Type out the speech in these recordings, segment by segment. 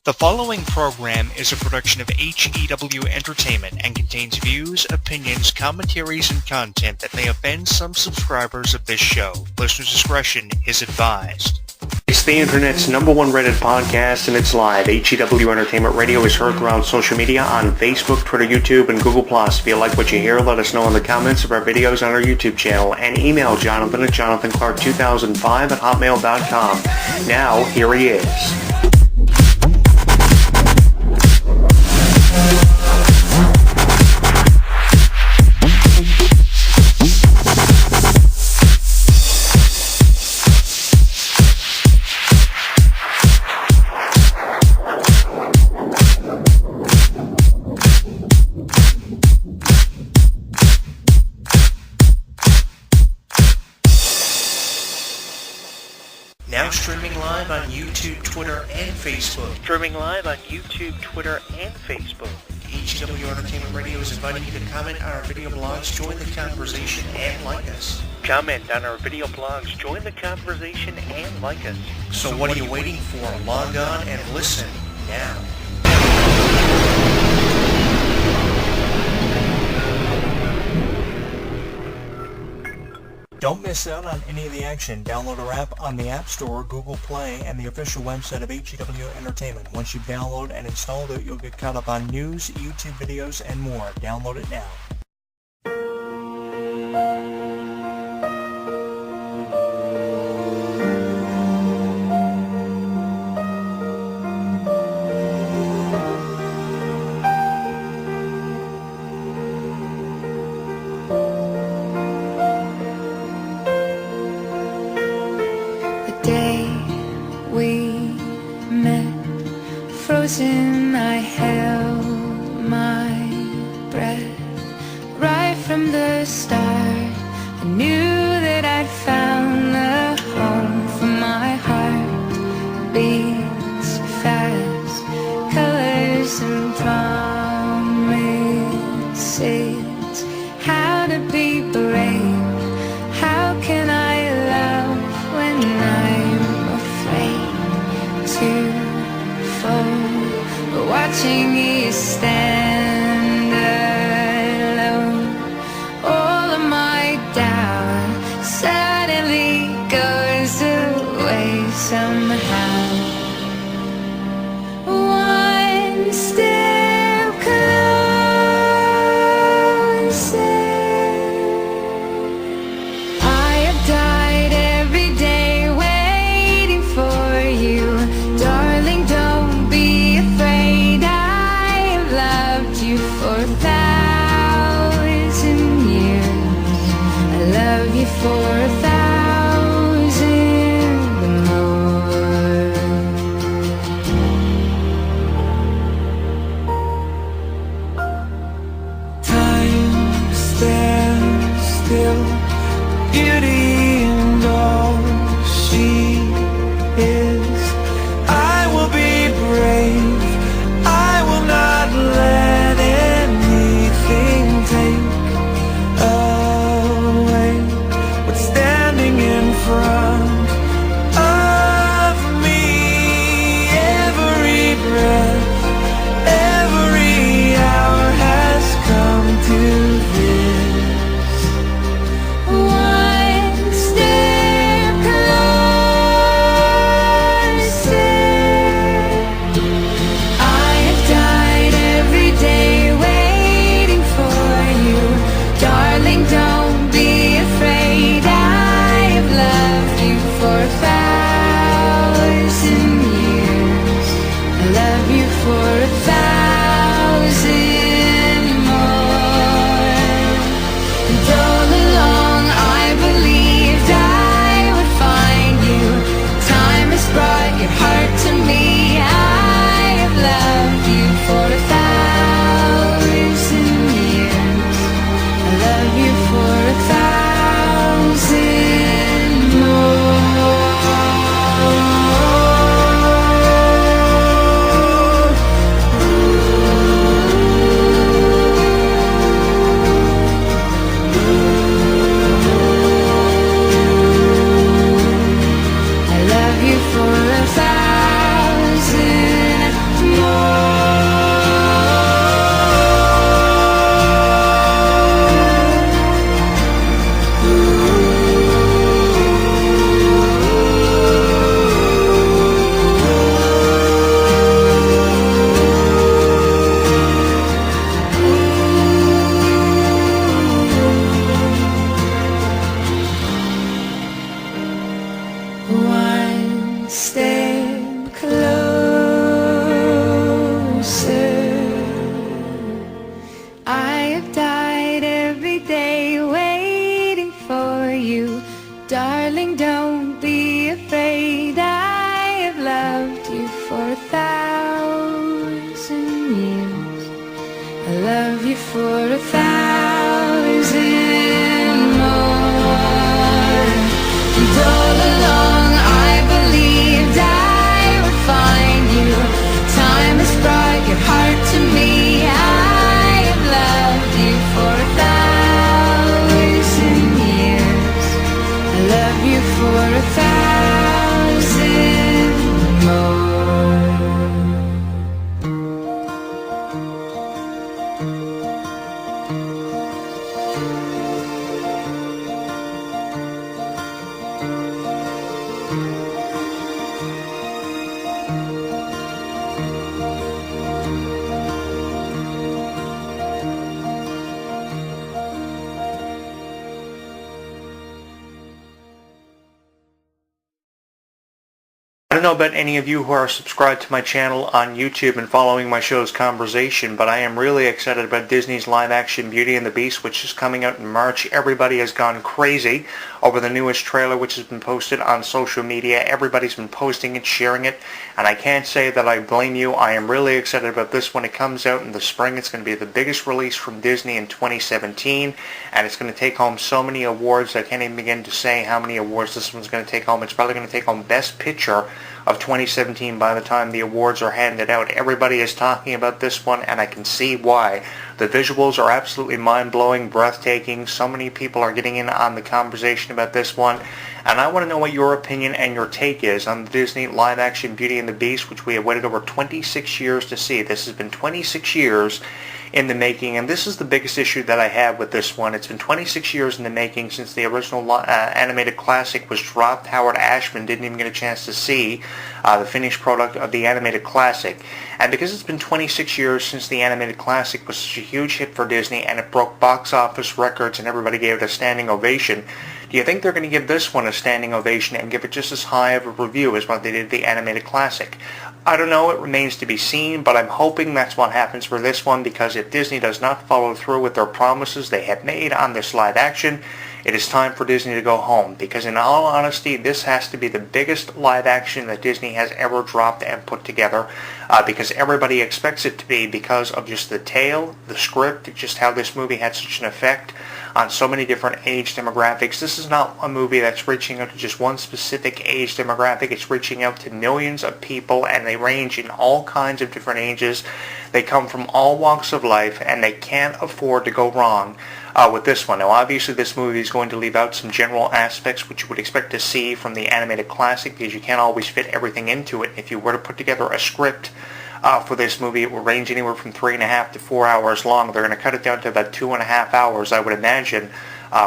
The following program is a production of HEW Entertainment and contains views, opinions, commentaries, and content that may offend some subscribers of this show. Listener's discretion is advised. It's the internet's number one rated podcast, and it's live. HEW Entertainment Radio is heard throughout social media on Facebook, Twitter, YouTube, and Google+. If you like what you hear, let us know in the comments of our videos on our YouTube channel, and email Jonathan at jonathanclark2005@hotmail.com. Now, here he is. Now streaming live on YouTube, Twitter, and Facebook. HEW Entertainment Radio is inviting you to comment on our video blogs, join the conversation, and like us. So what are you waiting for? Log on and listen now. Don't miss out on any of the action. Download our app on the App Store, Google Play, and the official website of HEW Entertainment. Once you download and install it, you'll get caught up on news, YouTube videos, and more. Download it now. Frozen, I held my breath. Right from the start, I knew that I'd found the home for my heart. Beats fast, colors and promises. How to be brave, how can I love when I'm afraid to fall? Watching you stand alone, all of my doubt suddenly goes away somehow. One step closer. I have died every day waiting for you, darling. Don't be afraid. I for 1,000 more. And all along I believed I would find you. Time has brought your heart to me. I have loved you for 1,000 years. I love you for 1,000 more. I don't know about any of you who are subscribed to my channel on YouTube and following my show's conversation, but I am really excited about Disney's live-action Beauty and the Beast, which is coming out in March. Everybody has gone crazy over the newest trailer, which has been posted on social media. Everybody's been posting it, sharing it, and I can't say that I blame you. I am really excited about this when it comes out in the spring. It's going to be the biggest release from Disney in 2017, and it's going to take home so many awards. I can't even begin to say how many awards this one's going to take home. It's probably going to take home Best Picture of 2017 by the time the awards are handed out. Everybody is talking about this one, and I can see why. The visuals are absolutely mind-blowing, breathtaking. So many people are getting in on the conversation about this one, and I want to know what your opinion and your take is on the Disney live-action Beauty and the Beast, which we have waited over 26 years to see. This has been 26 years in the making, and this is the biggest issue that I have with this one. It's been 26 years in the making since the original animated classic was dropped. Howard Ashman didn't even get a chance to see the finished product of the animated classic. And because it's been 26 years since the animated classic was such a huge hit for Disney and it broke box office records and everybody gave it a standing ovation, do you think they're going to give this one a standing ovation and give it just as high of a review as what they did the animated classic? I don't know, it remains to be seen, but I'm hoping that's what happens for this one, because if Disney does not follow through with their promises they have made on this live action, it is time for Disney to go home, because in all honesty, this has to be the biggest live action that Disney has ever dropped and put together, because everybody expects it to be, because of just the tale, the script, just how this movie had such an effect on so many different age demographics. This is not a movie that's reaching out to just one specific age demographic. It's reaching out to millions of people, and they range in all kinds of different ages. They come from all walks of life, and they can't afford to go wrong with this one. Now, obviously, this movie is going to leave out some general aspects which you would expect to see from the animated classic, because you can't always fit everything into it. If you were to put together a script for this movie, it will range anywhere from 3.5 to 4 hours long. They're going to cut it down to about 2.5 hours, I would imagine,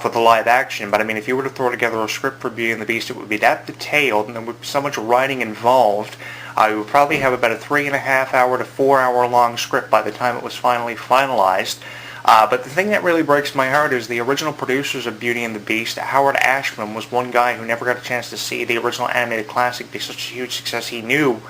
for the live action. But I mean, if you were to throw together a script for Beauty and the Beast, it would be that detailed, and there would be so much writing involved. You would probably have about a 3.5 hour to 4 hour long script by the time it was finally finalized. But the thing that really breaks my heart is the original producers of Beauty and the Beast. Howard Ashman was one guy who never got a chance to see the original animated classic be such a huge success. He knew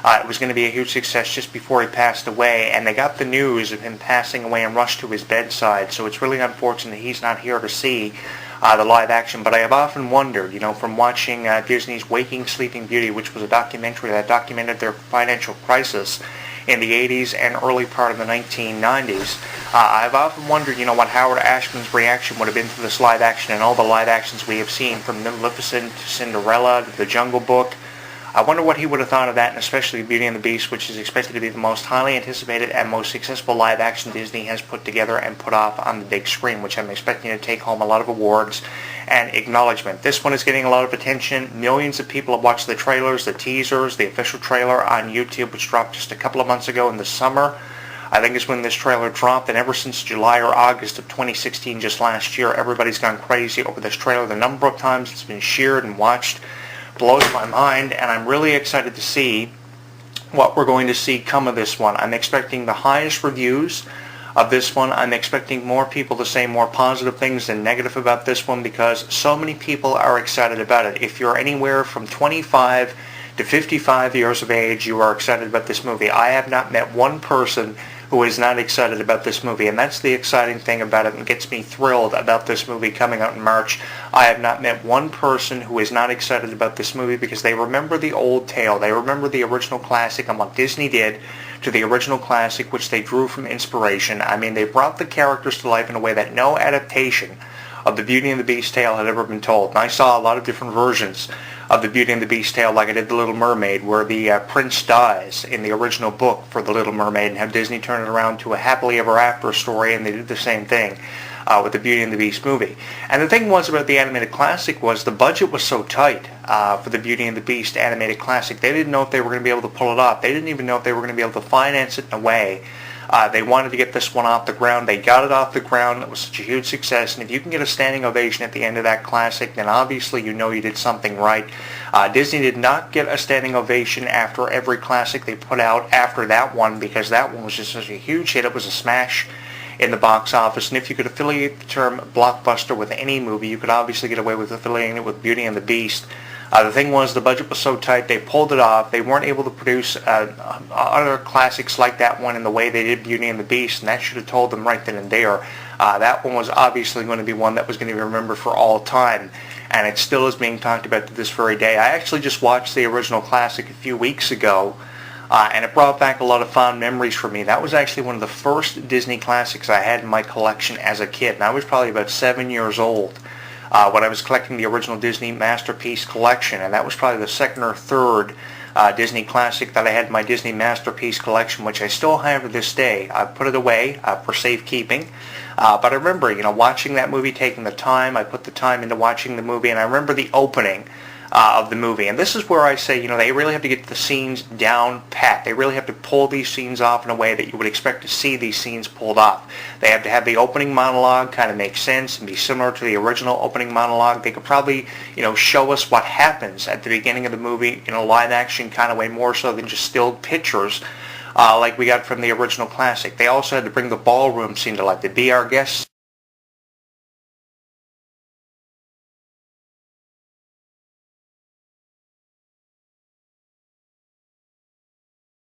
it was going to be a huge success just before he passed away, and they got the news of him passing away and rushed to his bedside. So it's really unfortunate he's not here to see the live action. But I have often wondered, you know, from watching Disney's Waking Sleeping Beauty, which was a documentary that documented their financial crisis in the 80s and early part of the 1990s, I've often wondered, you know, what Howard Ashman's reaction would have been to this live action and all the live actions we have seen, from Maleficent to Cinderella to The Jungle Book. I wonder what he would have thought of that, and especially Beauty and the Beast, which is expected to be the most highly anticipated and most successful live action Disney has put together and put off on the big screen, which I'm expecting to take home a lot of awards and acknowledgement. This one is getting a lot of attention. Millions of people have watched the trailers, the teasers, the official trailer on YouTube, which dropped just a couple of months ago in the summer. I think is when this trailer dropped, and ever since July or August of 2016, just last year, everybody's gone crazy over this trailer. The number of times it's been shared and watched blows my mind, and I'm really excited to see what we're going to see come of this one. I'm expecting the highest reviews of this one. I'm expecting more people to say more positive things than negative about this one, because so many people are excited about it. If you're anywhere from 25 to 55 years of age, you are excited about this movie. I have not met one person who is not excited about this movie, and that's the exciting thing about it and gets me thrilled about this movie coming out in March. I have not met one person who is not excited about this movie, because they remember the old tale. They remember the original classic and what Disney did to the original classic, which they drew from inspiration. I mean, they brought the characters to life in a way that no adaptation of the Beauty and the Beast tale had ever been told. And I saw a lot of different versions of the Beauty and the Beast tale, like I did The Little Mermaid, where the prince dies in the original book for The Little Mermaid, and have Disney turn it around to a happily ever after story, and they did the same thing with the Beauty and the Beast movie. And the thing was about the animated classic was the budget was so tight for the Beauty and the Beast animated classic. They didn't know if they were going to be able to pull it off. They didn't even know if they were going to be able to finance it in a way. They wanted to get this one off the ground. They got it off the ground. It was such a huge success. And if you can get a standing ovation at the end of that classic, then obviously you know you did something right. Disney did not get a standing ovation after every classic they put out after that one, because that one was just such a huge hit. It was a smash in the box office. And if you could affiliate the term blockbuster with any movie, you could obviously get away with affiliating it with Beauty and the Beast. The thing was, the budget was so tight, they pulled it off. They weren't able to produce other classics like that one in the way they did Beauty and the Beast, and that should have told them right then and there. That one was obviously going to be one that was going to be remembered for all time, and it still is being talked about to this very day. I actually just watched the original classic a few weeks ago, and it brought back a lot of fond memories for me. That was actually one of the first Disney classics I had in my collection as a kid, and I was probably about 7 years old when I was collecting the original Disney Masterpiece collection, and that was probably the second or third Disney classic that I had in my Disney Masterpiece collection, which I still have to this day. I put it away for safekeeping, but I remember, watching that movie, taking the time. I put the time into watching the movie, and I remember the opening of the movie. And this is where I say, they really have to get the scenes down pat. They really have to pull these scenes off in a way that you would expect to see these scenes pulled off. They have to have the opening monologue kind of make sense and be similar to the original opening monologue. They could probably, show us what happens at the beginning of the movie in a live action kind of way, more so than just still pictures like we got from the original classic. They also had to bring the ballroom scene to life. The Be Our Guest